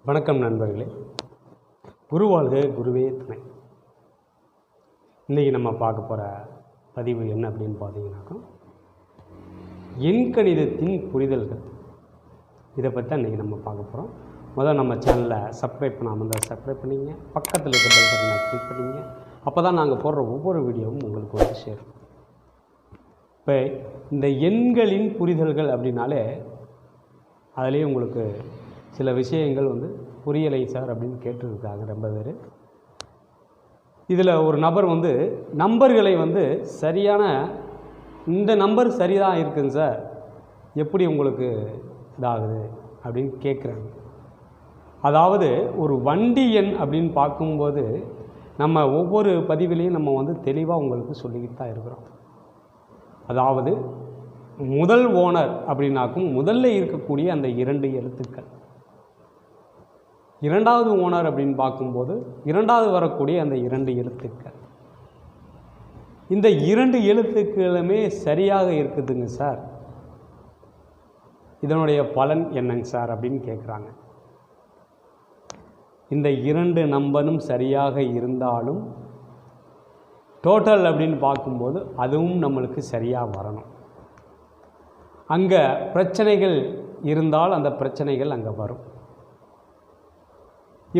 வணக்கம் நண்பர்களே. குரு வாழ்க, குருவே துணை. இன்றைக்கி நம்ம பார்க்க போகிற பதிவு என்ன அப்படின்னு பார்த்தீங்கன்னாக்கா, எண்கணிதத்தின் புரிதல்கள். இதை பற்றி தான் இன்றைக்கி நம்ம பார்க்க போகிறோம். முதல்ல நம்ம சேனலில் சப்ஸ்கிரைப் பண்ணாமல் இருந்தால் சப்ஸ்கிரைப் பண்ணிங்க, பக்கத்தில் இருக்க பெல் பட்டனை கிளிக் பண்ணிங்க. அப்போ தான் நாங்கள் போடுற ஒவ்வொரு வீடியோவும் உங்களுக்கு வந்து சேரும். இப்போ இந்த எண்களின் புரிதல்கள் அப்படின்னாலே அதிலே உங்களுக்கு சில விஷயங்கள் வந்து புரியலை சார் அப்படின்னு கேட்டுருக்காங்க ரொம்ப பேர். இதில் ஒரு நபர் வந்து நம்பர்களை வந்து சரியான இந்த நம்பர் சரிதான் இருக்குங்க சார், எப்படி உங்களுக்கு இதாகுது அப்படின்னு கேட்குறாங்க. அதாவது ஒரு வண்டி எண் அப்படின்னு பார்க்கும்போது நம்ம ஒவ்வொரு பதிவிலையும் நம்ம வந்து தெளிவாக உங்களுக்கு சொல்லிக்கிட்டு தான் இருக்கிறோம். அதாவது முதல் ஓனர் அப்படின்னாக்கும் முதல்ல இருக்கக்கூடிய அந்த 2 எழுத்துக்கள், இரண்டாவது ஓனர் அப்படின்னு பார்க்கும்போது இரண்டாவது வரக்கூடிய அந்த 2 எழுத்துக்கள், இந்த 2 எழுத்துக்களுமே சரியாக இருக்குதுங்க சார், இதனுடைய பலன் என்னங்க சார் அப்படின்னு கேட்குறாங்க. இந்த 2 நம்பரும் சரியாக இருந்தாலும் டோட்டல் அப்படின்னு பார்க்கும்போது அதுவும் நம்மளுக்கு சரியாக வரணும். அங்கே பிரச்சனைகள் இருந்தால் அந்த பிரச்சனைகள் அங்கே வரும்.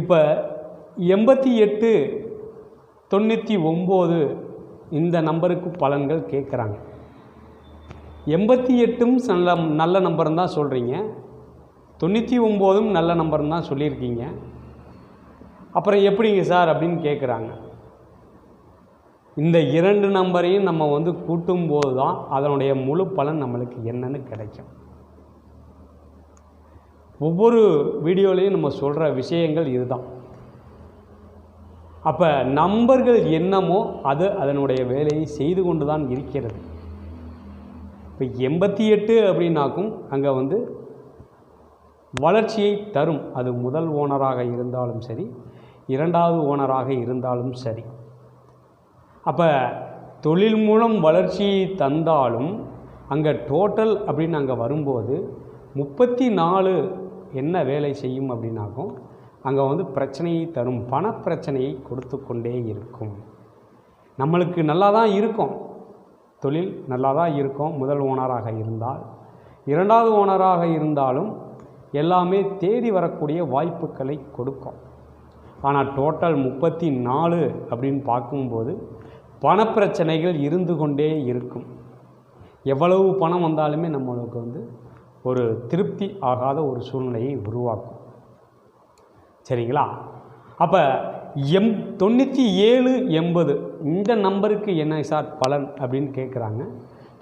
இப்போ 88, 99 இந்த நம்பருக்கு பலன்கள் கேட்குறாங்க. 88ம் நல்ல நம்பர்னு தான் சொல்கிறீங்க, 99ம் நல்ல நம்பர்னு தான் சொல்லியிருக்கீங்க, அப்புறம் எப்படிங்க சார் அப்படின்னு கேட்குறாங்க. இந்த 2 நம்பரையும் நம்ம வந்து கூட்டும்போது தான் அதனுடைய முழு பலன் நம்மளுக்கு என்னன்னு கிடைக்கும். ஒவ்வொரு வீடியோலையும் நம்ம சொல்கிற விஷயங்கள் இதுதான். அப்போ நம்பர்கள் என்னமோ அது அதனுடைய வேலையை செய்து கொண்டு தான் இருக்கிறது. இப்போ 88 அப்படின்னாக்கும் அங்கே வந்து வளர்ச்சியை தரும். அது முதல் ஓனராக இருந்தாலும் சரி, இரண்டாவது ஓனராக இருந்தாலும் சரி. அப்போ தொழில் மூலம் வளர்ச்சியை தந்தாலும் அங்கே டோட்டல் அப்படின்னு அங்கே வரும்போது 34 என்ன வேலை செய்யும் அப்படின்னாக்கும் அங்கே வந்து பிரச்சனையை தரும், பணப்பிரச்சனையை கொடுத்து கொண்டே இருக்கும். நம்மளுக்கு நல்லா தான் இருக்கும், தொழில் நல்லா தான் இருக்கும் முதல் ஓனராக இருந்தால். இரண்டாவது ஓனராக இருந்தாலும் எல்லாமே தேடி வரக்கூடிய வாய்ப்புகளை கொடுக்கும். ஆனால் டோட்டல் 34 அப்படின்னு பார்க்கும்போது பணப்பிரச்சனைகள் இருந்து கொண்டே இருக்கும். எவ்வளவு பணம் வந்தாலுமே நம்மளுக்கு வந்து ஒரு திருப்தி ஆகாத ஒரு சூழ்நிலையை உருவாக்கும். சரிங்களா? அப்போ 97, 80 இந்த நம்பருக்கு என்ன சார் பலன் அப்படின்னு கேட்குறாங்க.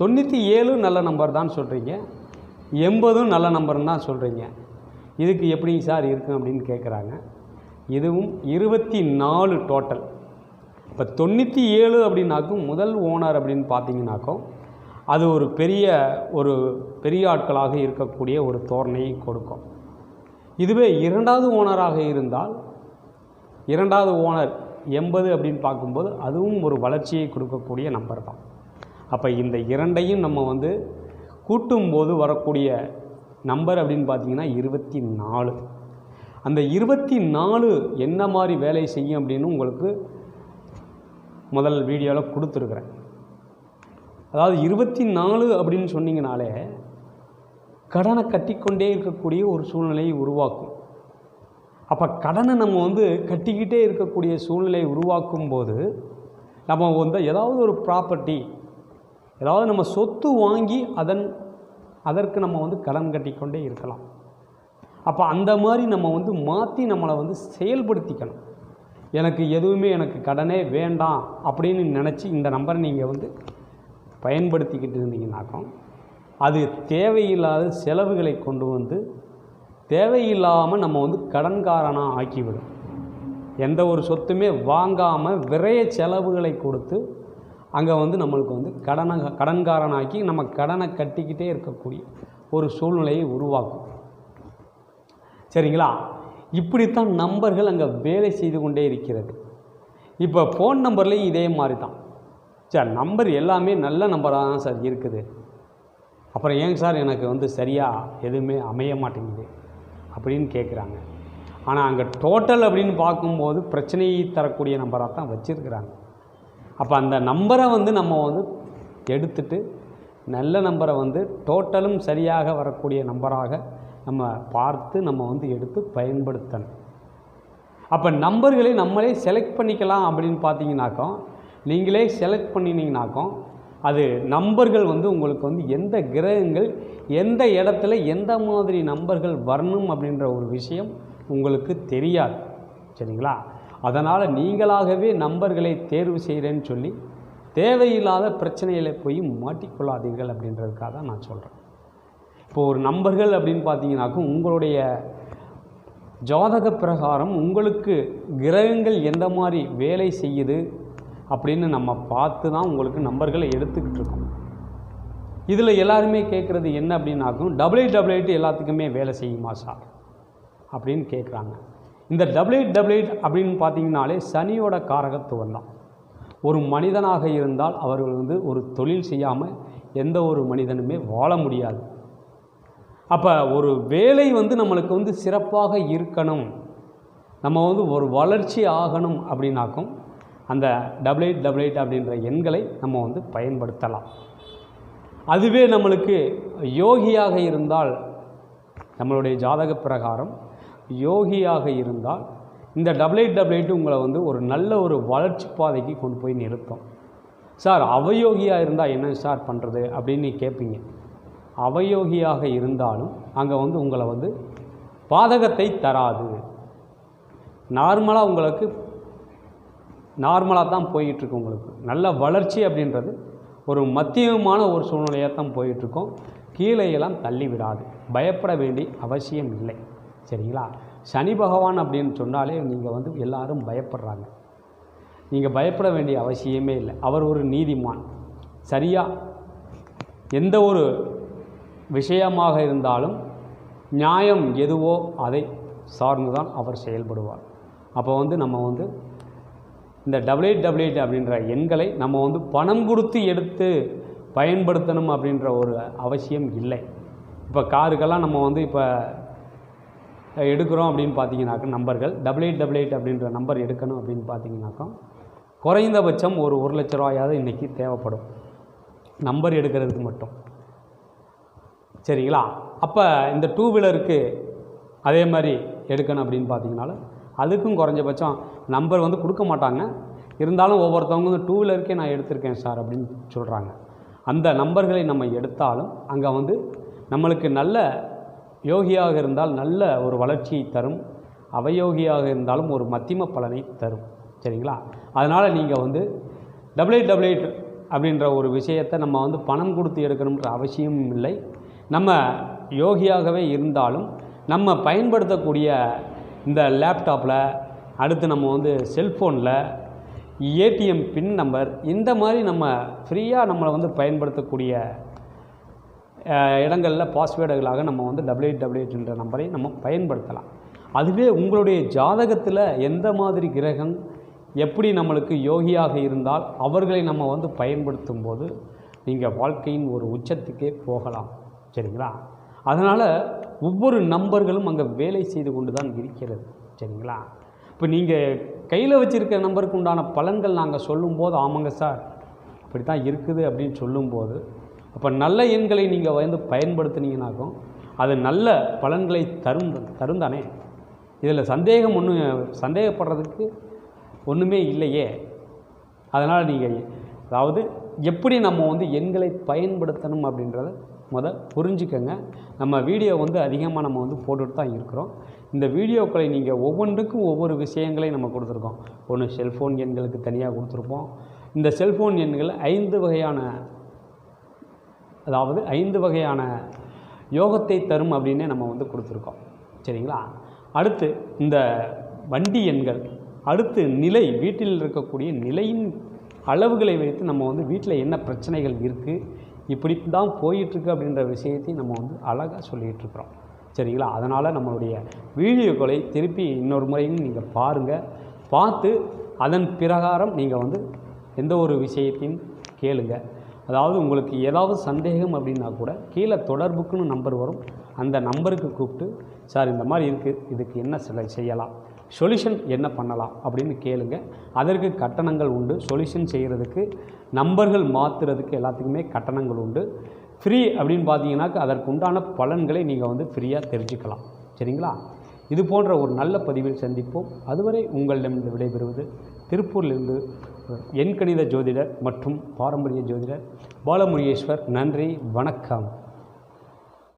97 நல்ல நம்பர் தான் சொல்கிறீங்க, 80 நல்ல நம்பர்னு தான் சொல்கிறீங்க, இதுக்கு எப்படிங்க சார் இருக்கும் அப்படின்னு கேட்குறாங்க. இதுவும் 24 டோட்டல். இப்போ 97 அப்படின்னாக்கும் முதல் ஓனர் அப்படின்னு பார்த்தீங்கன்னாக்கும் அது ஒரு பெரிய ஆட்களாக இருக்கக்கூடிய ஒரு தோரணையை கொடுக்கும். இதுவே இரண்டாவது ஓனராக இருந்தால், இரண்டாவது ஓனர் 80 அப்படின்னு பார்க்கும்போது அதுவும் ஒரு வளர்ச்சியை கொடுக்கக்கூடிய நம்பர் தான். அப்போ இந்த 2ஐயும் நம்ம வந்து கூட்டும்போது வரக்கூடிய நம்பர் அப்படின்னு பார்த்தீங்கன்னா 24. அந்த 24 என்ன மாதிரி வேலை செய்யும் அப்படின்னு உங்களுக்கு முதல் வீடியோவில் கொடுத்துருக்குறேன். அதாவது 24 அப்படின்னு சொன்னீங்கனாலே கடனை கட்டிக்கொண்டே இருக்கக்கூடிய ஒரு சூழ்நிலையை உருவாக்கும். அப்போ கடனை நம்ம வந்து கட்டிக்கிட்டே இருக்கக்கூடிய சூழ்நிலையை உருவாக்கும் போது நம்ம வந்து ஏதாவது ஒரு ப்ராப்பர்ட்டி, ஏதாவது நம்ம சொத்து வாங்கி அதற்கு நம்ம வந்து கடன் கட்டிக்கொண்டே இருக்கலாம். அப்போ அந்த மாதிரி நம்ம வந்து மாற்றி நம்மளை வந்து செயல்படுத்திக்கணும். எனக்கு கடனே வேண்டாம் அப்படின்னு நினச்சி இந்த நம்பரை நீங்கள் வந்து பயன்படுத்திக்கிட்டு இருந்தீங்கன்னாக்கும் அது தேவையில்லாத செலவுகளை கொண்டு வந்து தேவையில்லாமல் நம்ம வந்து கடன்காரனாக ஆக்கிவிடும். எந்த ஒரு சொத்துமே வாங்காமல் விரைய செலவுகளை கொடுத்து அங்கே வந்து நம்மளுக்கு வந்து கடன்காரனாக்கி நம்ம கடனை கட்டிக்கிட்டே இருக்கக்கூடிய ஒரு சூழ்நிலையை உருவாக்கும். சரிங்களா? இப்படித்தான் நம்பர்கள் அங்கே வேலை செய்து கொண்டே இருக்கிறது. இப்போ ஃபோன் நம்பர்லேயும் இதே மாதிரி தான் சார். நம்பர் எல்லாமே நல்ல நம்பராக தான் சார் இருக்குது, அப்புறம் ஏங்க சார் எனக்கு வந்து சரியாக எதுவுமே அமைய மாட்டேங்குது அப்படின்னு கேட்குறாங்க. ஆனால் அங்கே டோட்டல் அப்படின்னு பார்க்கும்போது பிரச்சனையை தரக்கூடிய நம்பராக தான் வச்சுருக்கிறாங்க. அப்போ அந்த நம்பரை வந்து நம்ம வந்து எடுத்துட்டு நல்ல நம்பரை வந்து டோட்டலும் சரியாக வரக்கூடிய நம்பராக நம்ம பார்த்து நம்ம வந்து எடுத்து பயன்படுத்தணும். அப்போ நம்பர்களை நம்மளே செலக்ட் பண்ணிக்கலாம் அப்படின்னு பார்த்தீங்கன்னாக்கோ, நீங்களே செலக்ட் பண்ணினீங்கனாக்கோ அது நம்பர்கள் வந்து உங்களுக்கு வந்து எந்த கிரகங்கள் எந்த இடத்துல எந்த மாதிரி நம்பர்கள் வரணும் அப்படின்ற ஒரு விஷயம் உங்களுக்கு தெரியாது. சரிங்களா? அதனால் நீங்களாகவே நம்பர்களை தேர்வு செய்கிறேன்னு சொல்லி தேவையில்லாத பிரச்சனைகளை போய் மாட்டிக்கொள்ளாதீர்கள் அப்படின்றதுக்காக தான் நான் சொல்கிறேன். இப்போது ஒரு நம்பர்கள் அப்படின்னு பார்த்தீங்கன்னாக்கும் உங்களுடைய ஜாதக பிரகாரம் உங்களுக்கு கிரகங்கள் எந்த மாதிரி வேலை செய்யுது அப்படின்னு நம்ம பார்த்து தான் உங்களுக்கு நம்பர்களை எடுத்துக்கிட்டு இருக்கோம். இதில் எல்லாருமே கேட்குறது என்ன அப்படின்னாக்கும் டபுள்8 எல்லாத்துக்குமே வேலை செய்யுமா சார் அப்படின்னு கேட்குறாங்க. இந்த டபுள்8 அப்படின்னு பார்த்தீங்கன்னாலே சனியோட காரகத்துவம் தான். ஒரு மனிதனாக இருந்தால் அவர்கள் வந்து ஒரு தொழில் செய்யாமல் எந்த ஒரு மனிதனுமே வாழ முடியாது. அப்போ ஒரு வேலை வந்து நம்மளுக்கு வந்து சிறப்பாக இருக்கணும், நம்ம வந்து ஒரு வளர்ச்சி ஆகணும் அப்படின்னாக்கும் அந்த டபுள்8 அப்படின்ற எண்களை நம்ம வந்து பயன்படுத்தலாம். அதுவே நம்மளுக்கு யோகியாக இருந்தால், நம்மளுடைய ஜாதக பிரகாரம் யோகியாக இருந்தால் இந்த டபுள்8 உங்களை வந்து ஒரு நல்ல ஒரு வளர்ச்சி பாதைக்கு கொண்டு போய் நிறுத்தும். சார் அவயோகியாக இருந்தால் என்ன சார் பண்ணுறது அப்படின்னு கேட்பீங்க. அவயோகியாக இருந்தாலும் அங்கே வந்து உங்களை வந்து பாதகத்தை தராது. உங்களுக்கு நார்மலாக தான் போயிட்டுருக்கு. உங்களுக்கு நல்ல வளர்ச்சி அப்படின்றது ஒரு மத்தியமான ஒரு சூழ்நிலையாக தான் போயிட்டுருக்கோம். கீழேயெல்லாம் தள்ளி விடாது. பயப்பட வேண்டிய அவசியம் இல்லை. சரிங்களா? சனி பகவான் அப்படின்னு சொன்னாலே நீங்கள் வந்து எல்லாரும் பயப்படுறாங்க. நீங்கள் பயப்பட வேண்டிய அவசியமே இல்லை. அவர் ஒரு நீதிமான். சரியாக எந்த ஒரு விஷயமாக இருந்தாலும் நியாயம் எதுவோ அதை சார்ந்து தான் அவர் செயல்படுவார். அப்போ வந்து நம்ம வந்து இந்த டபுள்8 அப்படின்ற எண்களை நம்ம வந்து பணம் கொடுத்து எடுத்து பயன்படுத்தணும் அப்படின்ற ஒரு அவசியம் இல்லை. இப்போ காருக்கெல்லாம் நம்ம வந்து இப்போ எடுக்கிறோம் அப்படின்னு பார்த்தீங்கன்னாக்கா நம்பர்கள் டபுள்8 அப்படின்ற நம்பர் எடுக்கணும் அப்படின்னு பார்த்தீங்கன்னாக்கா குறைந்தபட்சம் ஒரு 1 லட்ச ரூபாயாவது இன்றைக்கி தேவைப்படும் நம்பர் எடுக்கிறதுக்கு மட்டும். சரிங்களா? அப்போ இந்த 2 வீலருக்கு அதே மாதிரி எடுக்கணும் அப்படின்னு பார்த்தீங்கனாலும் அதுக்கும் குறைஞ்சபட்சம் நம்பர் வந்து கொடுக்க மாட்டாங்க. இருந்தாலும் ஒவ்வொருத்தவங்க வந்து 2 வீலருக்கே நான் எடுத்திருக்கேன் சார் அப்படின்னு சொல்கிறாங்க. அந்த நம்பர்களை நம்ம எடுத்தாலும் அங்கே வந்து நம்மளுக்கு நல்ல யோகியாக இருந்தால் நல்ல ஒரு வளர்ச்சியை தரும், அவயோகியாக இருந்தாலும் ஒரு மத்தியம பலனை தரும். சரிங்களா? அதனால் நீங்கள் வந்து டபுள்8 அப்படின்ற ஒரு விஷயத்தை நம்ம வந்து பணம் கொடுத்து எடுக்கணுன்ற அவசியமும் இல்லை. நம்ம யோகியாகவே இருந்தாலும் நம்ம பயன்படுத்தக்கூடிய இந்த லேப்டாப்பில், அடுத்து நம்ம வந்து செல்ஃபோனில் ஏடிஎம் பின் நம்பர், இந்த மாதிரி நம்ம ஃப்ரீயாக நம்மளை வந்து பயன்படுத்தக்கூடிய இடங்களில் பாஸ்வேர்டுகளாக நம்ம வந்து டபுள்8 நம்பரை நம்ம பயன்படுத்தலாம். அதுவே உங்களுடைய ஜாதகத்தில் எந்த மாதிரி கிரகம் எப்படி நம்மளுக்கு யோகியாக இருந்தால் அவர்களை நம்ம வந்து பயன்படுத்தும் போது நீங்கள் வாழ்க்கையின் ஒரு உச்சத்துக்கே போகலாம். சரிங்களா? அதனால் ஒவ்வொரு நம்பர்களும் அங்கே வேலை செய்து கொண்டு தான் இருக்கிறது. சரிங்களா? இப்போ நீங்கள் கையில் வச்சுருக்கிற நம்பருக்கு உண்டான பலன்கள் நாங்கள் சொல்லும்போது ஆமாங்க சார் அப்படி தான் இருக்குது அப்படின்னு சொல்லும்போது, அப்போ நல்ல எண்களை நீங்கள் வந்து பயன்படுத்தினீங்கன்னாக்கும் அது நல்ல பலன்களை தரும் தானே. இதில் சந்தேகப்படுறதுக்கு ஒன்றுமே இல்லையே. அதனால் நீங்கள் அதாவது எப்படி நம்ம வந்து எண்களை பயன்படுத்தணும் அப்படின்றத புரிஞ்சுக்கங்க. நம்ம வீடியோ வந்து அதிகமாக நம்ம வந்து போட்டுட்டு தான் இருக்கிறோம். இந்த வீடியோக்களை நீங்கள் ஒவ்வொன்றுக்கும் ஒவ்வொரு விஷயங்களை நம்ம கொடுத்துருக்கோம். ஒன்று செல்ஃபோன் எண்களுக்கு தனியாக கொடுத்துருப்போம். இந்த செல்ஃபோன் எண்கள் 5 வகையான யோகத்தை தரும் அப்படின்னே நம்ம வந்து கொடுத்துருக்கோம். சரிங்களா? அடுத்து இந்த வண்டி எண்கள், அடுத்து நிலை, வீட்டில் இருக்கக்கூடிய நிலையின் அளவுகளை வைத்து நம்ம வந்து வீட்டில் என்ன பிரச்சனைகள் இருக்குது, இப்படி தான் போயிட்டுருக்கு அப்படின்ற விஷயத்தையும் நம்ம வந்து அழகாக சொல்லிகிட்ருக்குறோம். சரிங்களா? அதனால் நம்மளுடைய வீடியோக்களை திருப்பி இன்னொரு முறையும் நீங்கள் பாருங்கள். பார்த்து அதன் பிரகாரம் நீங்கள் வந்து எந்த ஒரு விஷயத்தையும் கேளுங்க. அதாவது உங்களுக்கு ஏதாவது சந்தேகம் அப்படின்னா கூட கீழே தொடர்புக்குன்னு நம்பர் வரும், அந்த நம்பருக்கு கூப்பிட்டு சார் இந்த மாதிரி இருக்குது, இதுக்கு என்ன செய்யலாம், சொல்யூஷன் என்ன பண்ணலாம் அப்படின்னு கேளுங்க. அதற்கு கட்டணங்கள் உண்டு. சொல்யூஷன் செய்கிறதுக்கு, நம்பர்கள் மாற்றுறதுக்கு எல்லாத்துக்குமே கட்டணங்கள் உண்டு. ஃப்ரீ அப்படின்னு பார்த்தீங்கன்னாக்க அதற்கு உண்டான பலன்களை நீங்கள் வந்து ஃப்ரீயாக தெரிஞ்சுக்கலாம். சரிங்களா? இது போன்ற ஒரு நல்ல பதிவில் சந்திப்போம். அதுவரை உங்களிடமிருந்து விடைபெறுவது திருப்பூரிலிருந்து எண்கணித ஜோதிடர் மற்றும் பாரம்பரிய ஜோதிடர் பாலமுருகேஸ்வர். நன்றி, வணக்கம்.